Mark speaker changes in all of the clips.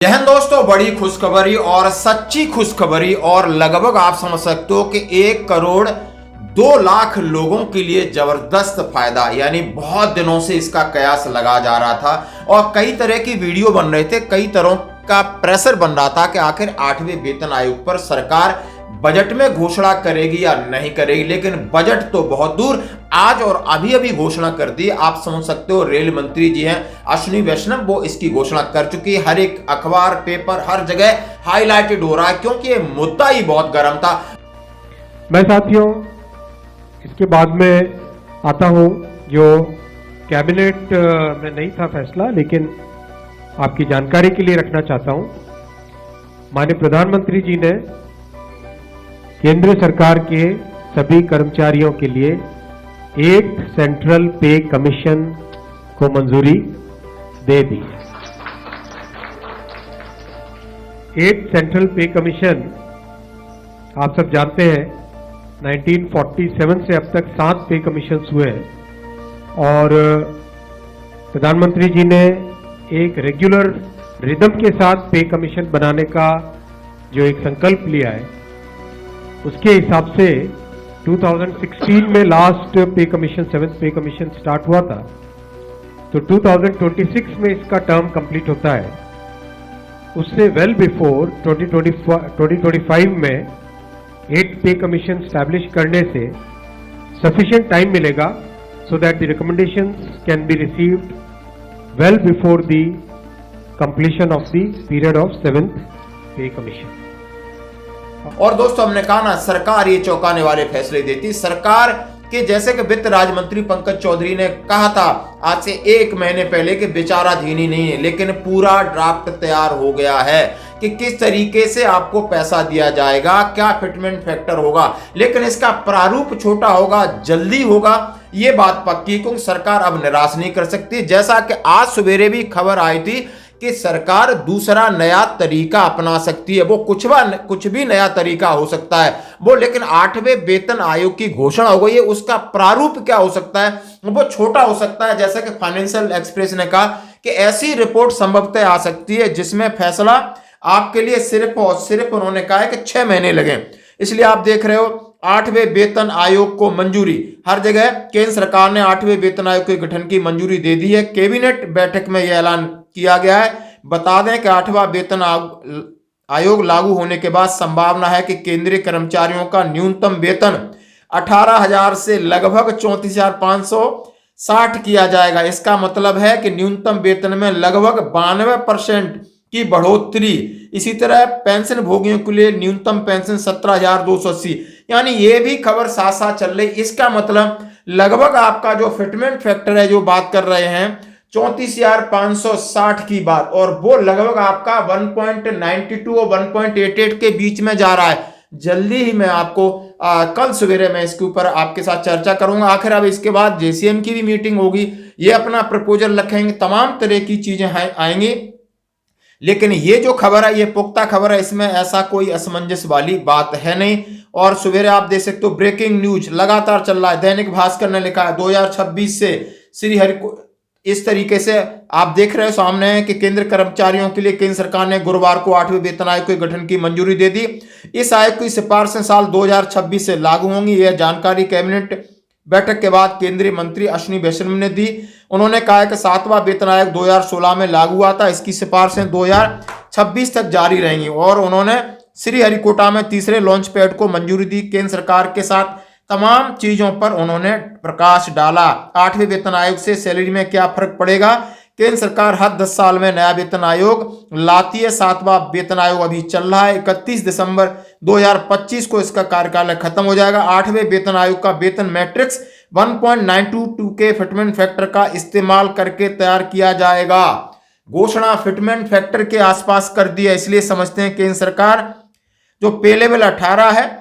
Speaker 1: जय हिंद दोस्तों, बड़ी खुशखबरी और सच्ची खुशखबरी और लगभग आप समझ सकते हो कि 1 करोड़ 2 लाख लोगों के लिए जबरदस्त फायदा। यानी बहुत दिनों से इसका कयास लगा जा रहा था और कई तरह की वीडियो बन रहे थे, कई तरह का प्रेशर बन रहा था कि आखिर 8वें वेतन आयोग पर सरकार बजट में घोषणा करेगी या नहीं करेगी। लेकिन बजट तो बहुत दूर, आज और अभी अभी घोषणा कर दी। आप समझ सकते हो, रेल मंत्री जी हैं अश्विनी वैष्णव, वो इसकी घोषणा कर चुकी है। हर एक अखबार, पेपर, हर जगह हाईलाइटेड हो रहा है क्योंकि ये मुद्दा ही बहुत गर्म था।
Speaker 2: मैं साथियों इसके बाद में आता हूं, जो कैबिनेट में नहीं था फैसला, लेकिन आपकी जानकारी के लिए रखना चाहता हूं। माननीय प्रधानमंत्री जी ने केंद्र सरकार के सभी कर्मचारियों के लिए 8th सेंट्रल पे कमीशन को मंजूरी दे दी। 8th सेंट्रल पे कमीशन आप सब जानते हैं 1947 से अब तक 7 पे कमीशन हुए हैं और प्रधानमंत्री जी ने एक रेगुलर रिदम के साथ पे कमीशन बनाने का जो एक संकल्प लिया है, उसके हिसाब से 2016 में लास्ट पे कमीशन 7th पे कमीशन स्टार्ट हुआ था, तो 2026 में इसका टर्म कंप्लीट होता है। उससे वेल बिफोर 2025 में 8th पे कमीशन स्टैब्लिश करने से सफिशिएंट टाइम मिलेगा so that the recommendations can be received well before the completion of the period of 7th पे कमीशन।
Speaker 1: और दोस्तों, हमने कहा ना, सरकार ये चौंकाने वाले फैसले देती। सरकार के जैसे कि वित्त राज्य मंत्री पंकज चौधरी ने कहा था आज से 1 महीने पहले कि विचाराधीन ही नहीं है, लेकिन पूरा ड्राफ्ट तैयार हो गया है कि किस तरीके से आपको पैसा दिया जाएगा, क्या फिटमेंट फैक्टर होगा। लेकिन इसका प्रारूप छोटा होगा, जल्दी होगा, ये बात पक्की, क्योंकि सरकार अब निराश नहीं कर सकती। जैसा कि आज सवेरे भी खबर आई थी कि सरकार दूसरा नया तरीका अपना सकती है। वो कुछ भी नया तरीका हो सकता है वो, लेकिन 8वें वेतन आयोग की घोषणा हो गई है, उसका प्रारूप क्या हो सकता है, वो छोटा हो सकता है। जैसा कि फाइनेंशियल एक्सप्रेस ने कहा कि ऐसी रिपोर्ट संभवतः आ सकती है जिसमें फैसला आपके लिए सिर्फ और सिर्फ, उन्होंने कहा है कि 6 महीने लगे। इसलिए आप देख रहे हो 8वें वेतन आयोग को मंजूरी। हर जगह केंद्र सरकार ने 8वें वेतन आयोग के गठन की मंजूरी दे दी है। कैबिनेट बैठक में यह ऐलान किया गया है। बता दें कि 8वां वेतन आयोग लागू होने के बाद संभावना है कि केंद्रीय कर्मचारियों का न्यूनतम वेतन 18,000 से लगभग 34,560 किया जाएगा। इसका मतलब है कि न्यूनतम वेतन में लगभग 92% की बढ़ोतरी। इसी तरह पेंशन भोगियों के लिए न्यूनतम पेंशन 17,280। यानी ये भी खबर साथ साथ चल रही। इसका मतलब लगभग आपका जो फिटमेंट फैक्टर है, जो बात कर रहे हैं 34,560 की बात, और वो लगभग आपका 1.92 और 1.88 के बीच में जा रहा है। जल्दी ही मैं आपको कल सवेरे मैं इसके ऊपर आपके साथ चर्चा करूंगा। आखिर अब इसके बाद जेसीएम की भी मीटिंग होगी, ये अपना प्रपोजल रखेंगे, तमाम तरह की चीजें आएंगी। लेकिन ये जो खबर है, ये पुख्ता खबर है, इसमें ऐसा कोई असमंजस वाली बात है नहीं। और सवेरे आप देख सकते हो ब्रेकिंग न्यूज लगातार चल रहा है। दैनिक भास्कर ने लिखा है 2026 से इस तरीके से आप देख रहे हो सामने है कि केंद्र कर्मचारियों के लिए केंद्र सरकार ने गुरुवार को 8वें वेतन आयोग के गठन की मंजूरी दे दी। इस आयोग की सिफारिशें साल 2026 से लागू होंगी। यह जानकारी कैबिनेट बैठक के बाद केंद्रीय मंत्री अश्विनी वैष्णव ने दी। उन्होंने कहा कि 7वां वेतन आयोग 2016 में लागू हुआ था, इसकी सिफारिशें 2026 तक जारी रहेंगी। और उन्होंने श्रीहरिकोटा में तीसरे लॉन्च पैड को मंजूरी दी। केंद्र सरकार के साथ तमाम चीजों पर उन्होंने प्रकाश डाला। 8वें वेतन आयोग से सैलरी में क्या फर्क पड़ेगा। केंद्र सरकार हर 10 साल में नया वेतन आयोग लाती है। 7वां वेतन आयोग अभी चल रहा है। 31 दिसंबर 2025 को इसका कार्यकाल खत्म हो जाएगा। 8वें वेतन आयोग का वेतन मैट्रिक्स 1.92 के फिटमेंट फैक्टर का इस्तेमाल करके तैयार किया जाएगा। घोषणा फिटमेंट फैक्टर के आसपास कर दी है, इसलिए समझते हैं केंद्र सरकार जो पे लेवल 18 है,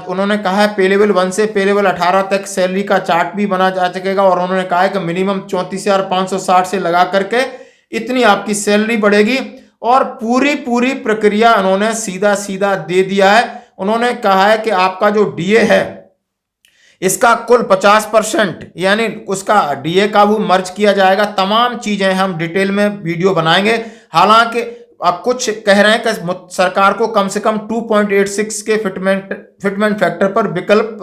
Speaker 1: उन्होंने कहा है पे लेवल 1 से पे लेवल 18 तक सैलरी का चार्ट भी बना जा सकेगा। और उन्होंने कहा है कि मिनिमम 34,560 से लगा करके इतनी आपकी सैलरी बढ़ेगी। और पूरी प्रक्रिया उन्होंने सीधा दे दिया है। उन्होंने कहा है कि आपका जो डीए है इसका कुल 50% यानी उसका डीए का वो मर्ज किया जाएगा। तमाम चीजें हम डिटेल में वीडियो बनाएंगे। हालांकि कुछ कह रहे हैं कि सरकार को कम से कम 2.86 के फिटमेंट फैक्टर पर विकल्प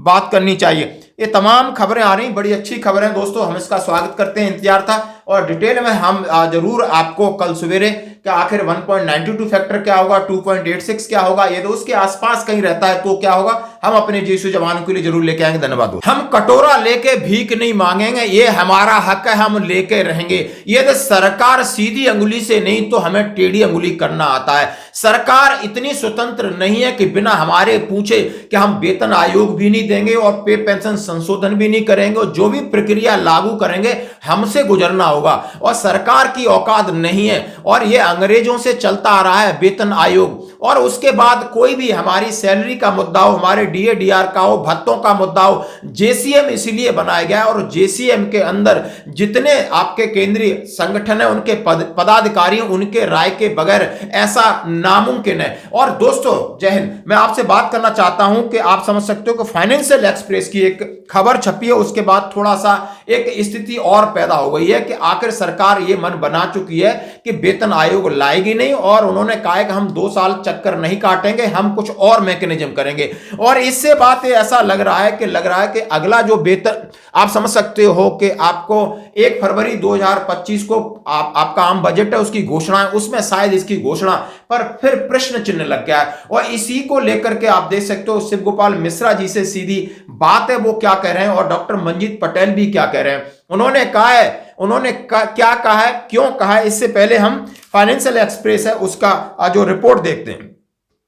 Speaker 1: बात करनी चाहिए। ये तमाम खबरें आ रही, बड़ी अच्छी खबरें दोस्तों, हम इसका स्वागत करते हैं। इंतजार था और डिटेल में हम जरूर आपको कल सवेरे कि आखिर 1.92 फैक्टर क्या होगा, 2.86 क्या होगा, ये तो उसके आसपास कहीं रहता है तो क्या होगा, हम अपने जीसू जवानों के लिए जरूर लेके आएंगे। धन्यवाद। हम कटोरा लेके भीख नहीं मांगेंगे, ये हमारा हक है, हम लेके रहेंगे। ये तो सरकार सीधी अंगुली से नहीं तो हमें टेढ़ी अंगुली करना आता है। सरकार इतनी स्वतंत्र नहीं है कि बिना हमारे पूछे कि हम वेतन आयोग भी नहीं देंगे और पे पेंशन संशोधन भी नहीं करेंगे, और जो भी प्रक्रिया लागू करेंगे हमसे गुजरना होगा। और सरकार की औकात नहीं है, और ये अंग्रेजों से चलता आ रहा है वेतन आयोग। और उसके बाद कोई भी हमारी सैलरी का मुद्दा हो, हमारे डीए डीआर का हो, भत्तों का मुद्दा हो, जेसीएम इसीलिए बनाया गया है। और जेसीएम के अंदर जितने आपके केंद्रीय संगठन है, उनके पदाधिकारी, उनके राय के बगैर ऐसा नामुमकिन है। और दोस्तों जय हिंद। मैं आपसे बात करना चाहता हूं कि आप समझ सकते हो कि फाइनेंशियल एक्सप्रेस की एक खबर छपी है, उसके बाद थोड़ा सा एक स्थिति और पैदा हो गई है कि आखिर सरकार ये मन बना चुकी है कि वेतन आयोग लाएगी नहीं, और उन्होंने कहा है कि हम 2 साल चक्कर नहीं काटेंगे, हम कुछ और मैकेनिज्म करेंगे। और इससे बात ऐसा लग रहा है कि अगला जो वेतन, आप समझ सकते हो कि आपको 1 फरवरी 2025 को आपका आम बजट है, उसकी घोषणा है, उसमें शायद इसकी घोषणा पर फिर प्रश्न चिन्ह लग गया है। और इसी को लेकर के आप देख सकते हो शिव गोपाल मिश्रा जी से सीधी बात है, वो क्या कह रहे हैं, और डॉक्टर मंजीत पटेल भी क्या कह रहे हैं। उन्होंने क्या कहा है, क्यों कहा है, इससे पहले हम फाइनेंशियल एक्सप्रेस है उसका जो रिपोर्ट देखते हैं।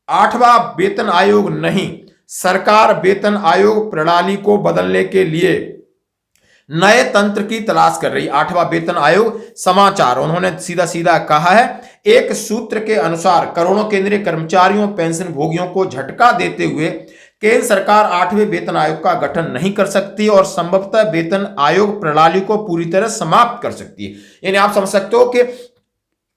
Speaker 1: 8वां वेतन आयोग नहीं, सरकार वेतन आयोग प्रणाली को बदलने के लिए नए तंत्र की तलाश कर रही। 8वां वेतन आयोग समाचार, उन्होंने सीधा सीधा कहा है, एक सूत्र के अनुसार करोड़ों केंद्रीय कर्मचारियों, पेंशन भोगियों को झटका देते हुए केंद्र सरकार 8वें वेतन आयोग का गठन नहीं कर सकती और संभवतः वेतन आयोग प्रणाली को पूरी तरह समाप्त कर सकती है। यानी आप समझ सकते हो कि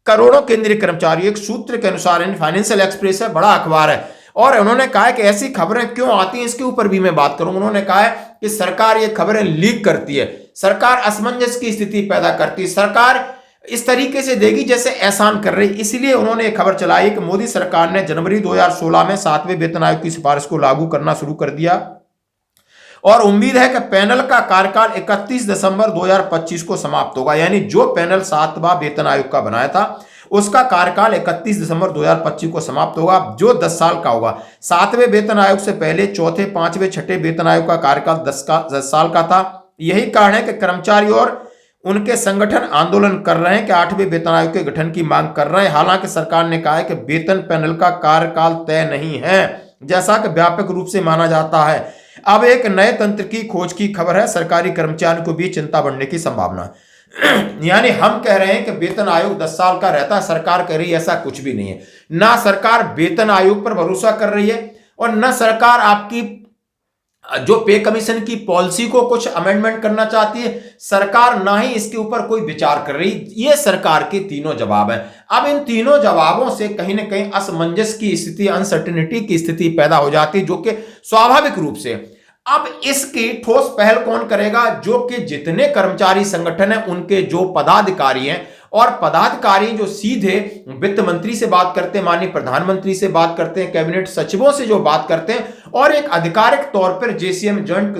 Speaker 1: करोड़ों केंद्रीय कर्मचारी, एक सूत्र के अनुसार, फाइनेंशियल एक्सप्रेस है, बड़ा अखबार है, और उन्होंने कहा है कि ऐसी खबरें क्यों आती हैं, इसके ऊपर भी मैं बात करूंगा। उन्होंने कहा है कि सरकार ये खबरें लीक करती है, सरकार असमंजस की स्थिति पैदा करती है, सरकार इस तरीके से देगी जैसे एहसान कर रही। इसलिए उन्होंने एक खबर चलाई कि मोदी सरकार ने जनवरी 2016 में 7वें वेतन आयोग की सिफारिश को लागू करना शुरू कर दिया, और उम्मीद है कि पैनल का कार्यकाल 31 दिसंबर 2025 को समाप्त होगा। यानी जो पैनल 7वां वेतन आयोग का बनाया था, उसका कार्यकाल 31 दिसंबर 2025 को समाप्त होगा, जो 10 साल का होगा। 7वें वेतन आयोग से पहले 4थे, 5वें, 6ठे वेतन आयोग का कार्यकाल 10 साल का था। यही कारण है कि कर्मचारी और उनके संगठन आंदोलन कर रहे हैं कि 8वें वेतन आयोग के गठन की मांग कर रहे हैं। हालांकि सरकार ने कहा है कि वेतन पैनल का कार्यकाल तय नहीं है, जैसा कि व्यापक रूप से माना जाता है। अब एक नए तंत्र की खोज की खबर है, सरकारी कर्मचारियों को भी चिंता बढ़ने की संभावना। यानी हम कह रहे हैं कि वेतन आयोग 10 साल का रहता है, सरकार कह रही है ऐसा कुछ भी नहीं है। ना सरकार वेतन आयोग पर भरोसा कर रही है, और न सरकार आपकी जो पे कमीशन की पॉलिसी को कुछ अमेंडमेंट करना चाहती है, सरकार ना ही इसके ऊपर कोई विचार कर रही। ये सरकार के तीनों जवाब हैं। अब इन तीनों जवाबों से कहीं ना कहीं असमंजस की स्थिति, अनसर्टेनिटी की स्थिति पैदा हो जाती है, जो कि स्वाभाविक रूप से। अब इसकी ठोस पहल कौन करेगा? जो कि जितने कर्मचारी संगठन हैं, उनके जो पदाधिकारी हैं, और पदाधिकारी जो सीधे वित्त मंत्री से बात करते हैं, माननीय प्रधानमंत्री से बात करते हैं, कैबिनेट सचिवों से जो बात करते हैं, और एक आधिकारिक तौर पर जेसीएम जॉइंट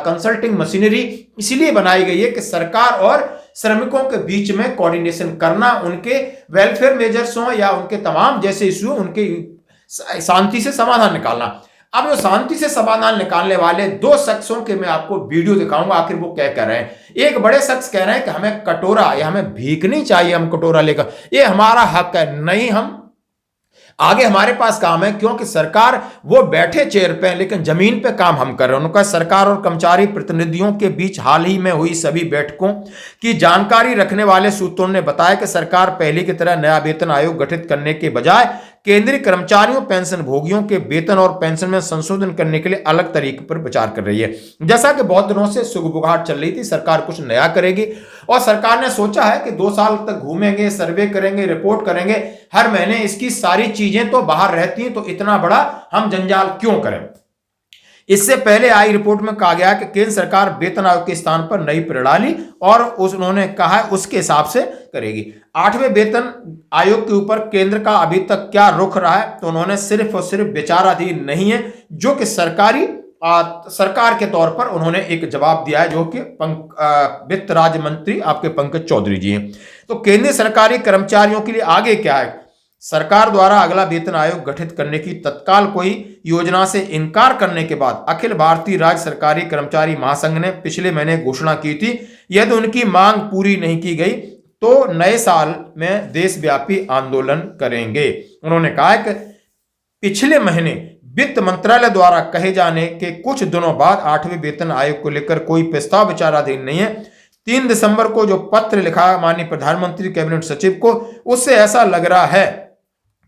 Speaker 1: कंसल्टिंग मशीनरी इसलिए बनाई गई है कि सरकार और श्रमिकों के बीच में कोऑर्डिनेशन करना, उनके वेलफेयर मेजर्स हो या उनके तमाम जैसे इश्यू, उनके शांति से समाधान निकालना। अब जो शांति से समाधान निकालने वाले 2 शख्सों के मैं आपको वीडियो दिखाऊंगा, आखिर वो क्या कह रहे हैं। एक बड़े शख्स कह रहे हैं कि हमें कटोरा या हमें भीख नहीं चाहिए, हम कटोरा लेकर, ये हमारा हक है। नहीं, हम आगे हमारे पास काम है, क्योंकि सरकार वो बैठे चेयर पे, लेकिन जमीन पे काम हम कर रहे हैं। उनका सरकार और कर्मचारी प्रतिनिधियों के बीच हाल ही में हुई सभी बैठकों की जानकारी रखने वाले सूत्रों ने बताया कि सरकार पहले की तरह नया वेतन आयोग गठित करने के बजाय केंद्रीय कर्मचारियों, पेंशन भोगियों के वेतन और पेंशन में संशोधन करने के लिए अलग तरीके पर विचार कर रही है। जैसा कि बहुत दिनों से सुगबुगाहट चल रही थी, सरकार कुछ नया करेगी, और सरकार ने सोचा है कि 2 साल तक घूमेंगे, सर्वे करेंगे, रिपोर्ट करेंगे हर महीने। इसकी सारी चीजें तो बाहर रहती हैं, तो इतना बड़ा हम जंजाल क्यों करें। इससे पहले आई रिपोर्ट में कहा गया कि केंद्र सरकार वेतन आयोग के स्थान पर नई प्रणाली और उन्होंने कहा है उसके हिसाब से करेगी। 8वें वेतन आयोग के ऊपर केंद्र का अभी तक क्या रुख रहा है, तो उन्होंने सिर्फ और सिर्फ विचाराधीन नहीं है, जो कि सरकार के तौर पर उन्होंने एक जवाब दिया है, जो कि वित्त राज्य मंत्री आपके पंकज चौधरी जी हैं। तो केंद्रीय सरकारी कर्मचारियों के लिए आगे क्या है? सरकार द्वारा अगला वेतन आयोग गठित करने की तत्काल कोई योजना से इनकार करने के बाद अखिल भारतीय राज्य सरकारी कर्मचारी महासंघ ने पिछले महीने घोषणा की थी, यदि उनकी मांग पूरी नहीं की गई तो नए साल में देशव्यापी आंदोलन करेंगे। उन्होंने कहा कि पिछले महीने वित्त मंत्रालय द्वारा कहे जाने के कुछ दिनों बाद 8वें वेतन आयोग को लेकर कोई प्रस्ताव विचाराधीन नहीं है। 3 दिसंबर को जो पत्र लिखा माननीय प्रधानमंत्री कैबिनेट सचिव को, उससे ऐसा लग रहा है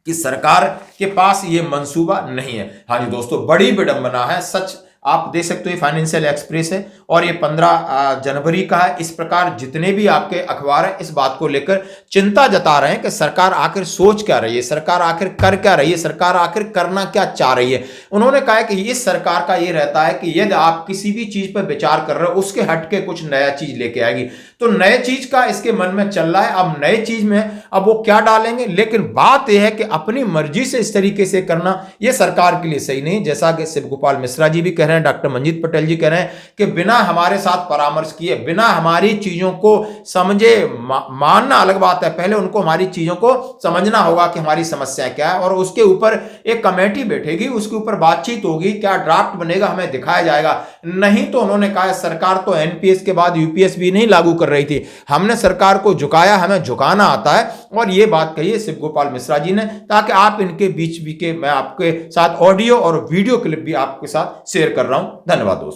Speaker 1: कि सरकार के पास ये मंसूबा नहीं है। हाँ जी दोस्तों, बड़ी विडंबना है, सच आप देख सकते हो, ये फाइनेंशियल एक्सप्रेस है और ये 15 जनवरी का है। इस प्रकार जितने भी आपके अखबार हैं इस बात को लेकर चिंता जता रहे हैं कि सरकार आखिर सोच क्या रही है, सरकार आखिर कर क्या रही है, सरकार आखिर करना क्या चाह रही है। उन्होंने कहा कि इस सरकार का ये रहता है कि यदि आप किसी भी चीज पर विचार कर रहे हो उसके हटके कुछ नया चीज लेके आएगी, तो नए चीज का इसके मन में चल रहा है। अब नए चीज में अब वो क्या डालेंगे, लेकिन बात यह है कि अपनी मर्जी से इस तरीके से करना ये सरकार के लिए सही नहीं। जैसा कि शिव गोपाल मिश्रा जी भी कह रहे हैं, डॉक्टर मंजीत पटेल जी कह रहे हैं कि बिना हमारे साथ परामर्श किए, बिना हमारी चीजों को समझे, मानना अलग बात है, पहले उनको हमारी चीजों को समझना होगा कि हमारी समस्या क्या है, और उसके ऊपर एक कमेटी बैठेगी, उसके ऊपर बातचीत होगी, क्या ड्राफ्ट बनेगा हमें दिखाया जाएगा। नहीं तो उन्होंने कहा सरकार तो एनपीएस के बाद यूपीएस भी नहीं लागू कर रही थी, हमने सरकार को झुकाया, हमें झुकाना आता है। और ये बात कही है शिव गोपाल मिश्रा जी ने, ताकि आप इनके बीच भी के मैं आपके साथ ऑडियो और वीडियो क्लिप भी आपके साथ शेयर कर रहा हूं। धन्यवाद दोस्तों।